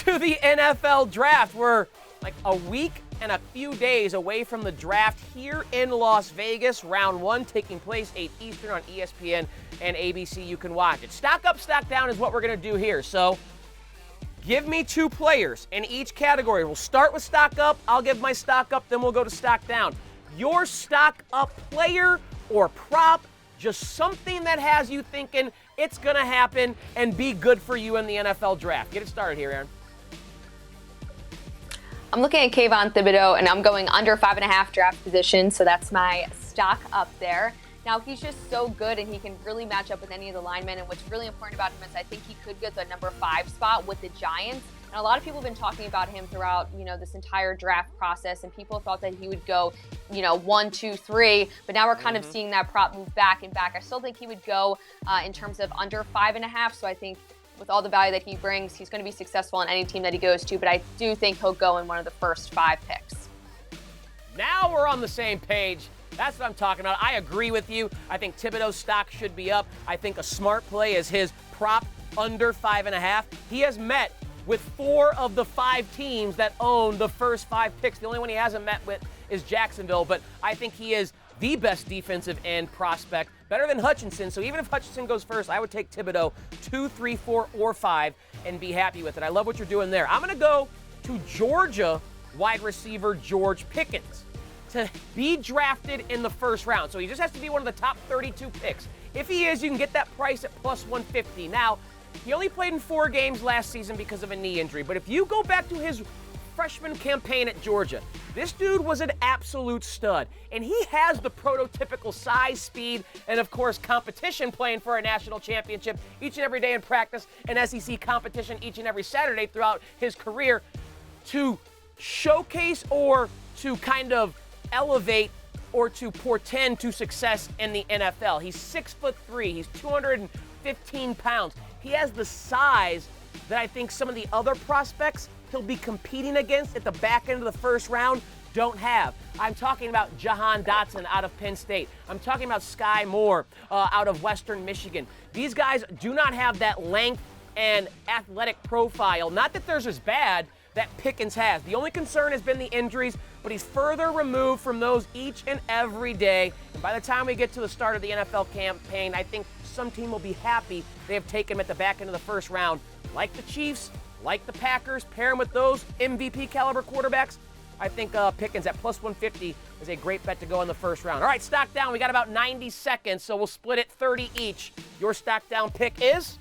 to the NFL draft. We're like a week and a few days away from the draft here in Las Vegas. Round 1 taking place 8 Eastern on ESPN and ABC. You can watch it. Stock up, stock down is what we're going to do here. So give me 2 players in each category. We'll start with stock up. I'll give my stock up, then we'll go to stock down. Your stock up player or prop, just something that has you thinking it's going to happen and be good for you in the NFL draft. Get it started here, Erin. I'm looking at Kayvon Thibodeau, and I'm going under 5.5 draft position, so that's my stock up there. Now, he's just so good, and he can really match up with any of the linemen, and what's really important about him is I think he could get the number 5 spot with the Giants. And a lot of people have been talking about him throughout, this entire draft process, and people thought that he would go, 1, 2, 3, but now we're kind of seeing that prop move back and back. I still think he would go in terms of under 5.5, so I think with all the value that he brings, he's going to be successful in any team that he goes to, but I do think he'll go in one of the first 5 picks. Now we're on the same page. That's what I'm talking about. I agree with you. I think Thibodeau's stock should be up. I think a smart play is his prop under 5.5. He has met with 4 of the 5 teams that own the first 5 picks. The only one he hasn't met with is Jacksonville, but I think he is the best defensive end prospect, better than Hutchinson. So even if Hutchinson goes first, I would take Thibodeau 2, 3, 4, or 5 and be happy with it. I love what you're doing there. I'm going to go to Georgia wide receiver George Pickens to be drafted in the first round. So he just has to be one of the top 32 picks. If he is, you can get that price at plus 150. Now, he only played in 4 games last season because of a knee injury. But if you go back to his freshman campaign at Georgia, this dude was an absolute stud. And he has the prototypical size, speed, and of course competition, playing for a national championship each and every day in practice, and SEC competition each and every Saturday throughout his career, to showcase or to kind of elevate or to portend to success in the NFL. He's 6'3", he's 215 pounds. He has the size that I think some of the other prospects he'll be competing against at the back end of the first round don't have. I'm talking about Jahan Dotson out of Penn State. I'm talking about Sky Moore out of Western Michigan. These guys do not have that length and athletic profile. Not that theirs is bad, that Pickens has. The only concern has been the injuries, but he's further removed from those each and every day. And by the time we get to the start of the NFL campaign, I think some team will be happy they have taken him at the back end of the first round. Like the Chiefs, like the Packers, pair him with those MVP caliber quarterbacks. I think Pickens at plus 150 is a great bet to go in the first round. All right, stock down. We got about 90 seconds, so we'll split it 30 each. Your stock down pick is?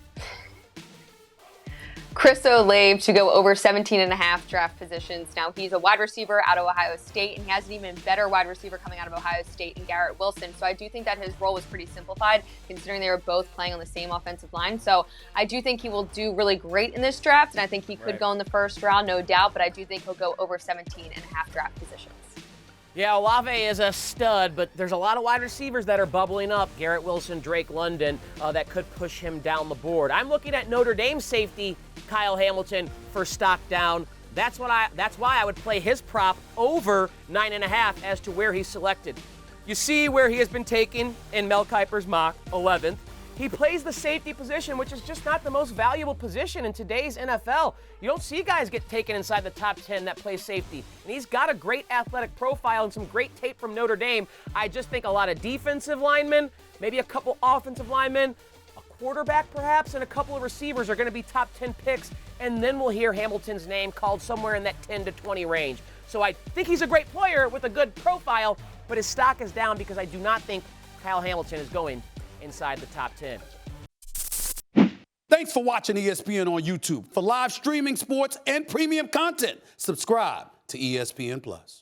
Chris Olave to go over 17.5 draft positions. Now, he's a wide receiver out of Ohio State, and he has an even better wide receiver coming out of Ohio State in Garrett Wilson. So I do think that his role was pretty simplified, considering they were both playing on the same offensive line. So I do think he will do really great in this draft, and I think he could go in the first round, no doubt, but I do think he'll go over 17.5 draft positions. Yeah, Olave is a stud, but there's a lot of wide receivers that are bubbling up. Garrett Wilson, Drake London, that could push him down the board. I'm looking at Notre Dame safety Kyle Hamilton for stock down. That's why I would play his prop over 9.5 as to where he's selected. You see where he has been taken in Mel Kiper's mock, 11th. He plays the safety position, which is just not the most valuable position in today's NFL. You don't see guys get taken inside the top 10 that play safety. And he's got a great athletic profile and some great tape from Notre Dame. I just think a lot of defensive linemen, maybe a couple offensive linemen, a quarterback perhaps, and a couple of receivers are going to be top 10 picks. And then we'll hear Hamilton's name called somewhere in that 10 to 20 range. So I think he's a great player with a good profile, but his stock is down because I do not think Kyle Hamilton is going inside the top 10. Thanks for watching ESPN on YouTube. For live streaming, sports, and premium content, subscribe to ESPN+.